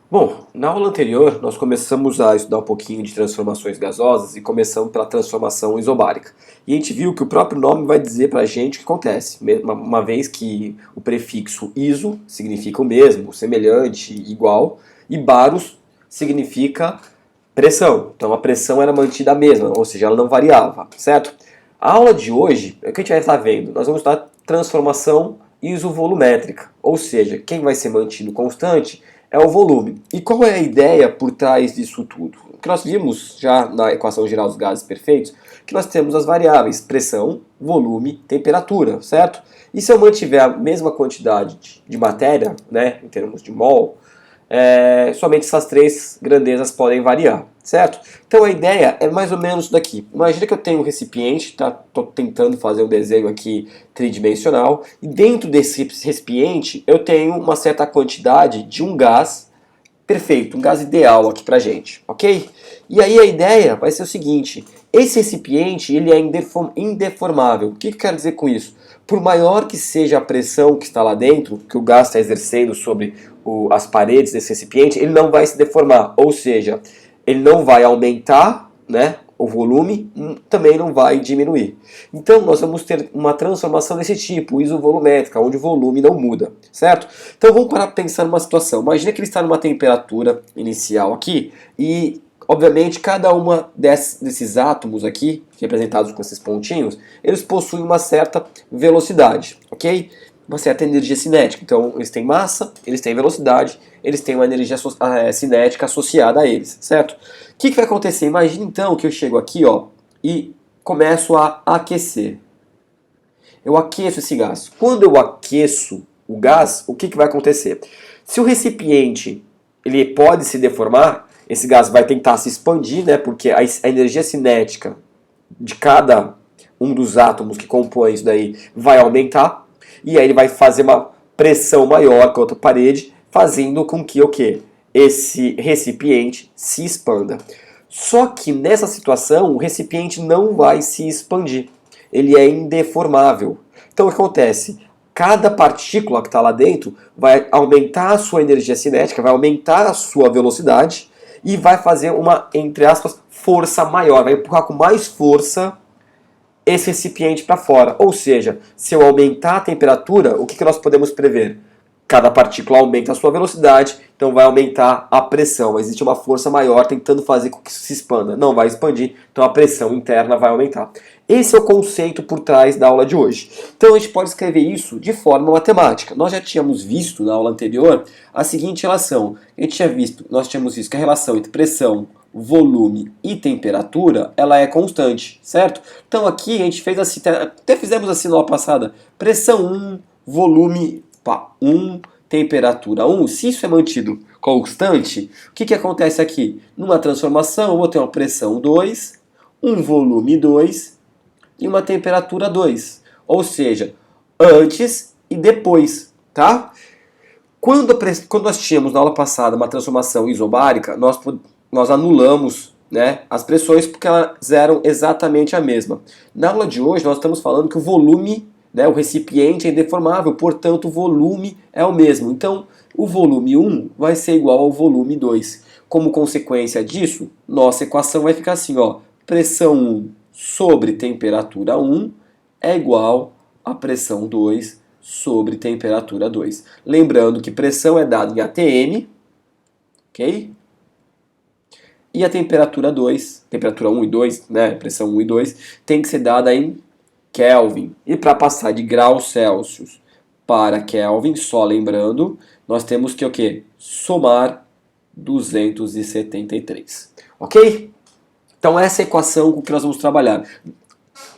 Bom, na aula anterior nós começamos a estudar um pouquinho de transformações gasosas e começamos pela transformação isobárica. E a gente viu que o próprio nome vai dizer pra gente o que acontece, uma vez que o prefixo iso significa o mesmo, semelhante, igual, e baros significa pressão. Então a pressão era mantida a mesma, ou seja, ela não variava, certo? A aula de hoje, o que a gente vai estar vendo? Nós vamos estudar transformação isovolumétrica, ou seja, quem vai ser mantido constante é o volume. E qual é a ideia por trás disso tudo? O que nós vimos já na equação geral dos gases perfeitos, que nós temos as variáveis pressão, volume, temperatura, certo? E se eu mantiver a mesma quantidade de matéria, né, em termos de mol, somente essas três grandezas podem variar, certo? Então a ideia é mais ou menos daqui. Imagina que eu tenho um recipiente, tá? Estou tentando fazer um desenho aqui tridimensional, e dentro desse recipiente eu tenho uma certa quantidade de um gás perfeito, um gás ideal aqui pra gente, ok? E aí a ideia vai ser o seguinte: esse recipiente ele é indeformável. O que eu quero dizer com isso? Por maior que seja a pressão que está lá dentro, que o gás está exercendo sobre as paredes desse recipiente, ele não vai se deformar, ou seja, ele não vai aumentar, né, o volume, também não vai diminuir. Então nós vamos ter uma transformação desse tipo, isovolumétrica, onde o volume não muda, certo? Então vamos parar para pensar numa situação. Imagina que ele está numa temperatura inicial aqui e, obviamente, cada uma desses átomos aqui, representados com esses pontinhos, eles possuem uma certa velocidade, ok? Uma certa energia cinética. Então eles têm massa, eles têm velocidade, eles têm uma energia cinética associada a eles, certo? O que vai acontecer? Imagina então que eu chego aqui, ó, e começo a aquecer. Eu aqueço esse gás. Quando eu aqueço o gás, o que vai acontecer? Se o recipiente ele pode se deformar, esse gás vai tentar se expandir, né? Porque a energia cinética de cada um dos átomos que compõem isso daí vai aumentar. E aí ele vai fazer uma pressão maior com a outra parede, fazendo com que o quê? Esse recipiente se expanda. Só que nessa situação o recipiente não vai se expandir. Ele é indeformável. Então o que acontece? Cada partícula que está lá dentro vai aumentar a sua energia cinética, vai aumentar a sua velocidade e vai fazer uma, entre aspas, força maior, vai empurrar com mais força esse recipiente para fora. Ou seja, se eu aumentar a temperatura, o que nós podemos prever? Cada partícula aumenta a sua velocidade, então vai aumentar a pressão. Existe uma força maior tentando fazer com que isso se expanda. Não vai expandir, então a pressão interna vai aumentar. Esse é o conceito por trás da aula de hoje. Então a gente pode escrever isso de forma matemática. Nós já tínhamos visto na aula anterior a seguinte relação. Nós tínhamos visto que a relação entre pressão, volume e temperatura, ela é constante, certo? Então aqui a gente fez assim, até fizemos assim na aula passada, pressão 1, volume 1, temperatura 1, se isso é mantido constante, o que acontece aqui? Numa transformação eu vou ter uma pressão 2, um volume 2 e uma temperatura 2, ou seja, antes e depois, tá? Quando nós tínhamos na aula passada uma transformação isobárica, nós anulamos, né, as pressões porque elas eram exatamente a mesma. Na aula de hoje nós estamos falando que o volume, né, o recipiente é indeformável, portanto o volume é o mesmo. Então o volume 1 vai ser igual ao volume 2. Como consequência disso, nossa equação vai ficar assim, ó, pressão 1 sobre temperatura 1 é igual a pressão 2 sobre temperatura 2. Lembrando que pressão é dada em atm, ok? E a temperatura 2, temperatura 1 e 2, né, pressão 1 e 2, tem que ser dada em Kelvin. E para passar de graus Celsius para Kelvin, só lembrando, nós temos que o quê? Somar 273. Ok? Então essa é a equação com que nós vamos trabalhar.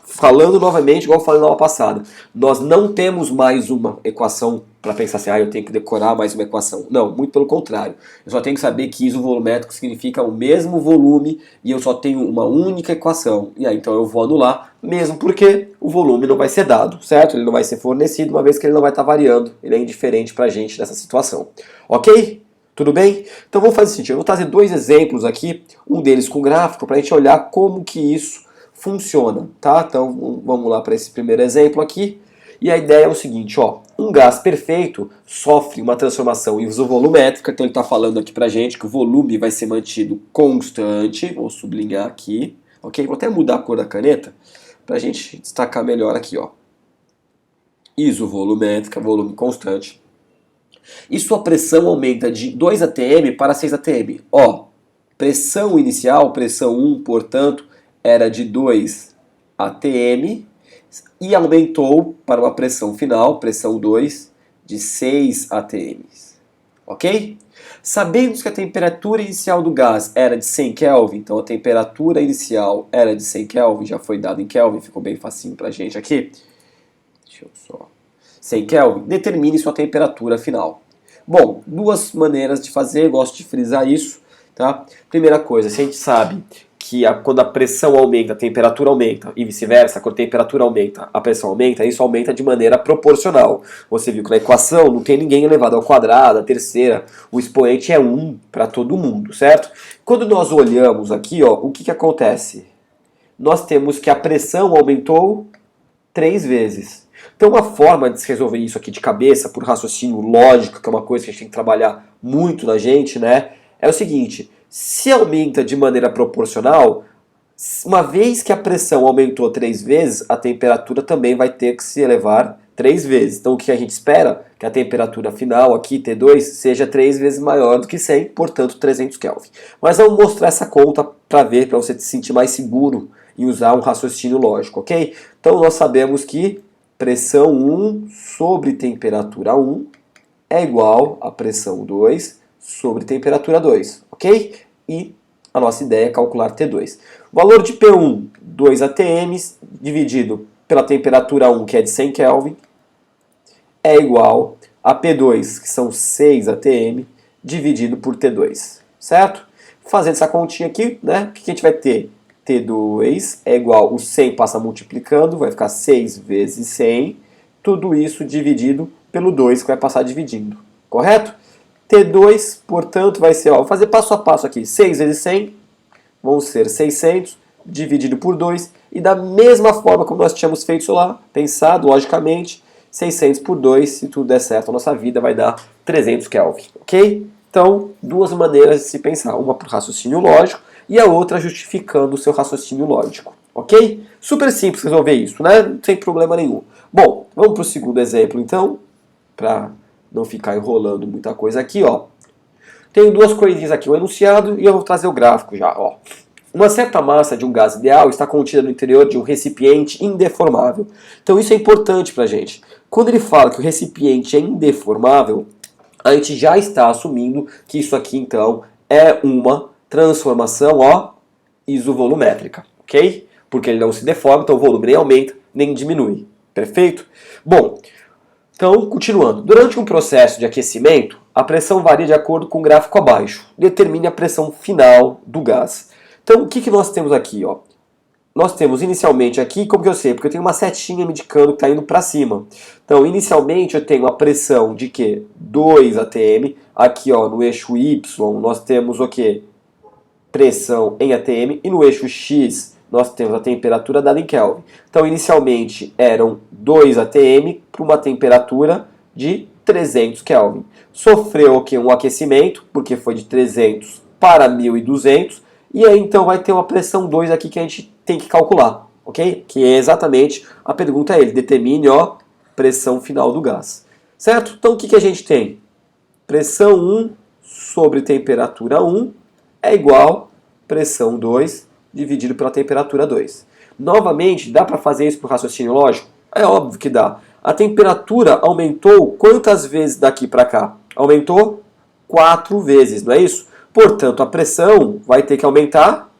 Falando novamente, igual eu falei na aula passada, nós não temos mais uma equação para pensar assim, eu tenho que decorar mais uma equação. Não, muito pelo contrário. Eu só tenho que saber que isovolumétrico significa o mesmo volume e eu só tenho uma única equação. E aí então eu vou anular, mesmo porque o volume não vai ser dado, certo? Ele não vai ser fornecido, uma vez que ele não vai estar variando. Ele é indiferente para a gente nessa situação. Ok? Tudo bem? Então vamos fazer o seguinte, eu vou trazer dois exemplos aqui, um deles com gráfico, para a gente olhar como que isso funciona, tá? Então vamos lá para esse primeiro exemplo aqui. E a ideia é o seguinte, ó, Um gás perfeito sofre uma transformação isovolumétrica, então ele está falando aqui pra gente que o volume vai ser mantido constante, vou sublinhar aqui, ok? Vou até mudar a cor da caneta pra gente destacar melhor aqui, ó. Isovolumétrica, volume constante. E sua pressão aumenta de 2 atm para 6 atm. Ó, pressão inicial, pressão 1, portanto, era de 2 atm e aumentou para uma pressão final, pressão 2, de 6 atm. Ok? Sabendo que a temperatura inicial do gás era de 100 Kelvin, então a temperatura inicial era de 100 Kelvin, já foi dado em Kelvin, ficou bem facinho pra gente aqui. Deixa eu só... 100 Kelvin, determine sua temperatura final. Bom, duas maneiras de fazer, gosto de frisar isso, tá? Primeira coisa, se a gente sabe que quando a pressão aumenta, a temperatura aumenta, e vice-versa, quando a temperatura aumenta, a pressão aumenta, isso aumenta de maneira proporcional. Você viu que na equação não tem ninguém elevado ao quadrado, a terceira, o expoente é 1 para todo mundo, certo? Quando nós olhamos aqui, ó, o que acontece? Nós temos que a pressão aumentou 3 vezes. Então uma forma de se resolver isso aqui de cabeça, por raciocínio lógico, que é uma coisa que a gente tem que trabalhar muito na gente, né? É o seguinte, se aumenta de maneira proporcional, uma vez que a pressão aumentou 3 vezes, a temperatura também vai ter que se elevar 3 vezes. Então o que a gente espera? Que a temperatura final aqui, T2, seja 3 vezes maior do que 100, portanto 300 Kelvin. Mas vamos mostrar essa conta para ver, para você se sentir mais seguro em usar um raciocínio lógico, ok? Então nós sabemos que pressão 1 sobre temperatura 1 é igual a pressão 2 sobre temperatura 2, ok? E a nossa ideia é calcular T2. O valor de P1, 2 atm, dividido pela temperatura 1, que é de 100 Kelvin, é igual a P2, que são 6 atm, dividido por T2, certo? Fazendo essa continha aqui, né, o que a gente vai ter? T2 é igual, o 100 passa multiplicando, vai ficar 6 vezes 100, tudo isso dividido pelo 2, que vai passar dividindo, correto? T2, portanto, vai ser, ó, vou fazer passo a passo aqui, 6 vezes 100, vão ser 600, dividido por 2, e da mesma forma como nós tínhamos feito lá, pensado, logicamente, 600 por 2, se tudo der certo, a nossa vida vai dar 300 Kelvin, ok? Então, duas maneiras de se pensar, uma por raciocínio lógico, e a outra justificando o seu raciocínio lógico, ok? Super simples resolver isso, né? Sem problema nenhum. Bom, vamos para o segundo exemplo, então, para não ficar enrolando muita coisa aqui, ó. Tenho duas coisinhas aqui, o enunciado e eu vou trazer o gráfico já, ó. Uma certa massa de um gás ideal está contida no interior de um recipiente indeformável. Então isso é importante para a gente. Quando ele fala que o recipiente é indeformável, a gente já está assumindo que isso aqui, então, é uma transformação, ó, isovolumétrica, ok? Porque ele não se deforma, então o volume nem aumenta, nem diminui. Perfeito? Bom, então, continuando. Durante um processo de aquecimento, a pressão varia de acordo com o gráfico abaixo. Determine a pressão final do gás. Então, o que nós temos aqui, ó? Nós temos inicialmente aqui, como que eu sei? Porque eu tenho uma setinha me indicando que está indo para cima. Então, inicialmente eu tenho a pressão de quê? 2 atm. Aqui, ó, no eixo Y, nós temos o quê? Pressão em atm. E no eixo X, nós temos a temperatura dada em Kelvin. Então, inicialmente eram 2 atm para uma temperatura de 300 Kelvin. Sofreu o quê? Um aquecimento, porque foi de 300 para 1200. E aí, então, vai ter uma pressão 2 aqui que a gente tem que calcular, ok? Que é exatamente a pergunta é ele. Determine, ó, pressão final do gás. Certo? Então, o que a gente tem? Pressão 1 sobre temperatura 1 é igual a pressão 2 dividido pela temperatura 2. Novamente, dá para fazer isso por raciocínio lógico? É óbvio que dá. A temperatura aumentou quantas vezes daqui para cá? Aumentou 4 vezes, não é isso? Portanto, a pressão vai ter que aumentar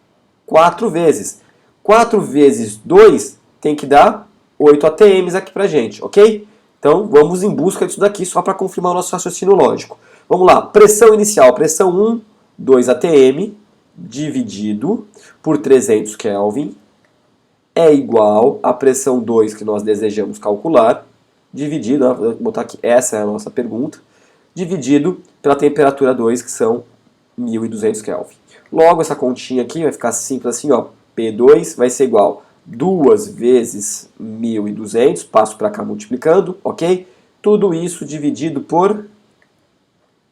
4 vezes. 4 vezes 2 tem que dar 8 atms aqui pra gente, ok? Então, vamos em busca disso daqui só para confirmar o nosso raciocínio lógico. Vamos lá, pressão inicial, pressão 1, 2 atm, dividido por 300 Kelvin, é igual à pressão 2 que nós desejamos calcular, dividido, vou botar aqui, essa é a nossa pergunta, dividido pela temperatura 2, que são 1200 Kelvin. Logo, essa continha aqui vai ficar simples assim, ó, P2 vai ser igual 2 vezes 1200, passo para cá multiplicando, ok? tudo isso dividido por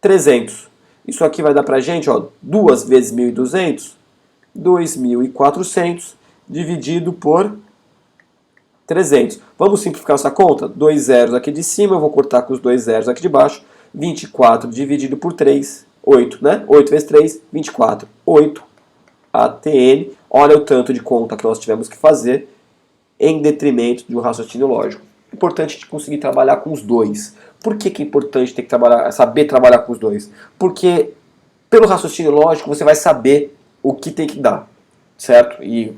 300. Isso aqui vai dar pra gente, ó, 2 vezes 1.200, 2.400 dividido por 300. Vamos simplificar essa conta? 2 zeros aqui de cima, eu vou cortar com os 2 zeros aqui de baixo. 24 dividido por 3, 8, né? 8 vezes 3, 24. 8 ATN. Olha o tanto de conta que nós tivemos que fazer em detrimento de um raciocínio lógico. É importante a gente conseguir trabalhar com os dois. Por que é importante ter que saber trabalhar com os dois? Porque pelo raciocínio lógico você vai saber o que tem que dar, certo? E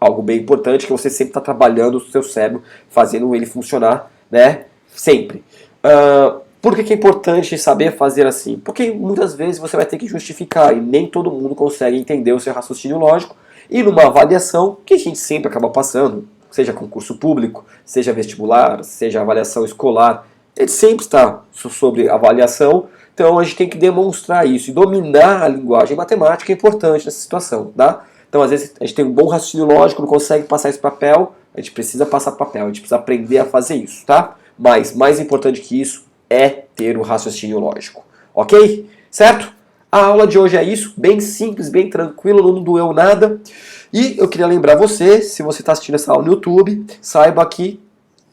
algo bem importante é que você sempre está trabalhando o seu cérebro, fazendo ele funcionar, né? Sempre. Por que é importante saber fazer assim? Porque muitas vezes você vai ter que justificar e nem todo mundo consegue entender o seu raciocínio lógico. E numa avaliação que a gente sempre acaba passando, seja concurso público, seja vestibular, seja avaliação escolar, ele sempre está sobre avaliação. Então a gente tem que demonstrar isso e dominar a linguagem matemática é importante nessa situação, tá? Então às vezes a gente tem um bom raciocínio lógico, não consegue passar esse papel, a gente precisa passar papel, a gente precisa aprender a fazer isso, tá? Mas mais importante que isso é ter o raciocínio lógico, ok? Certo? A aula de hoje é isso, bem simples, bem tranquilo, não doeu nada. E eu queria lembrar você, se você está assistindo essa aula no YouTube, saiba que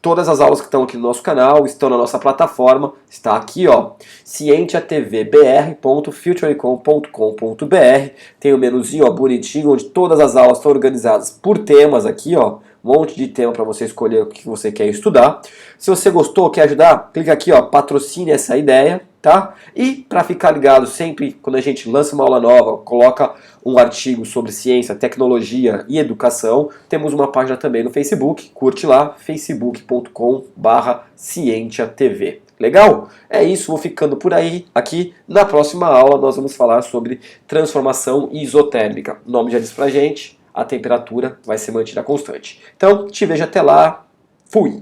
todas as aulas que estão aqui no nosso canal estão na nossa plataforma. Está aqui, ó, cientiatvbr.futurecom.com.br. Tem o menuzinho, ó, bonitinho, onde todas as aulas estão organizadas por temas aqui, ó. Um monte de tema para você escolher o que você quer estudar. Se você gostou, quer ajudar, clica aqui, ó, patrocine essa ideia, tá? E para ficar ligado sempre quando a gente lança uma aula nova, coloca um artigo sobre ciência, tecnologia e educação, temos uma página também no Facebook, curte lá, facebook.com/cientiatv. Legal? É isso, vou ficando por aí. Aqui na próxima aula nós vamos falar sobre transformação isotérmica. O nome já diz pra gente, a temperatura vai ser mantida constante. Então, te vejo até lá. Fui!